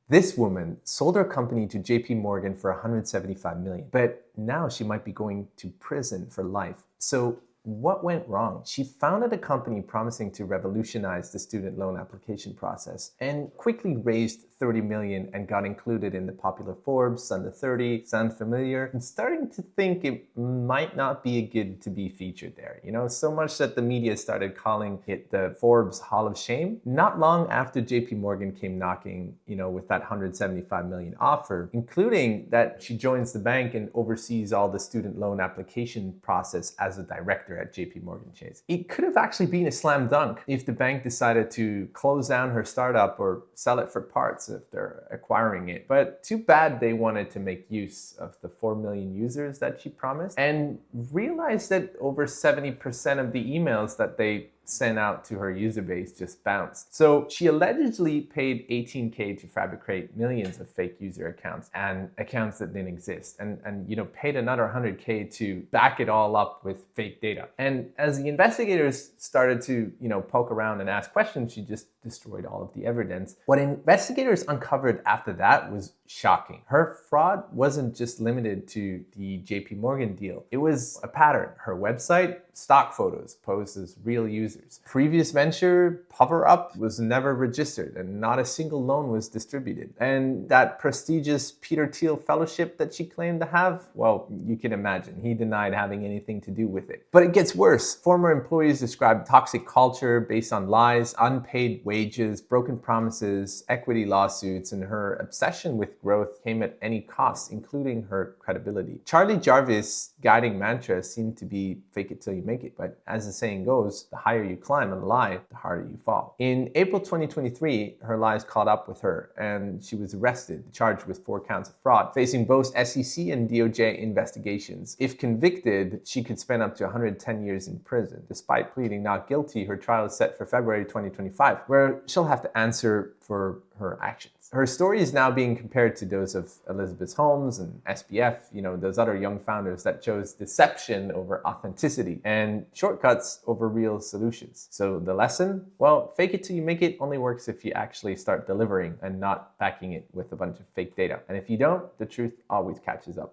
This woman sold her company to JPMorgan for 175 million, but now she might be going to prison for life. So what went wrong? She founded a company promising to revolutionize the student loan application process and quickly raised 30 million and got included in the popular Forbes Under 30. Sound familiar? I'm starting to think it might not be good to be featured there. So much that the media started calling it the Forbes Hall of Shame. Not long after JP Morgan came knocking, with that 175 million offer, including that she joins the bank and oversees all the student loan application process as a director at JPMorgan Chase. It could have actually been a slam dunk if the bank decided to close down her startup or sell it for parts if they're acquiring it. But too bad they wanted to make use of the 4 million users that she promised and realized that over 70% of the emails that they sent out to her user base just bounced. So she allegedly paid 18K to fabricate millions of fake user accounts and accounts that didn't exist, and paid another 100K to back it all up with fake data. And as the investigators started to poke around and ask questions, she just destroyed all of the evidence. What investigators uncovered after that was shocking. Her fraud wasn't just limited to the JP Morgan deal. It was a pattern. Her website, stock photos posed as real users. Previous venture, PowerUp, was never registered and not a single loan was distributed. And that prestigious Peter Thiel fellowship that she claimed to have, well, you can imagine, he denied having anything to do with it. But it gets worse. Former employees described toxic culture based on lies, unpaid wages, broken promises, equity lawsuits, and her obsession with growth came at any cost, including her credibility. Charlie Jarvis' guiding mantra seemed to be fake it till you make it, but as the saying goes, the higher you climb on a lie, the harder you fall. In April 2023, her lies caught up with her and she was arrested, charged with 4 counts of fraud, facing both SEC and DOJ investigations. If convicted, she could spend up to 110 years in prison. Despite pleading not guilty, her trial is set for February 2025, where she'll have to answer for her actions. Her story is now being compared to those of Elizabeth Holmes and SBF, those other young founders that chose deception over authenticity and shortcuts over real solutions. So the lesson? Well, fake it till you make it only works if you actually start delivering and not backing it with a bunch of fake data. And if you don't, the truth always catches up.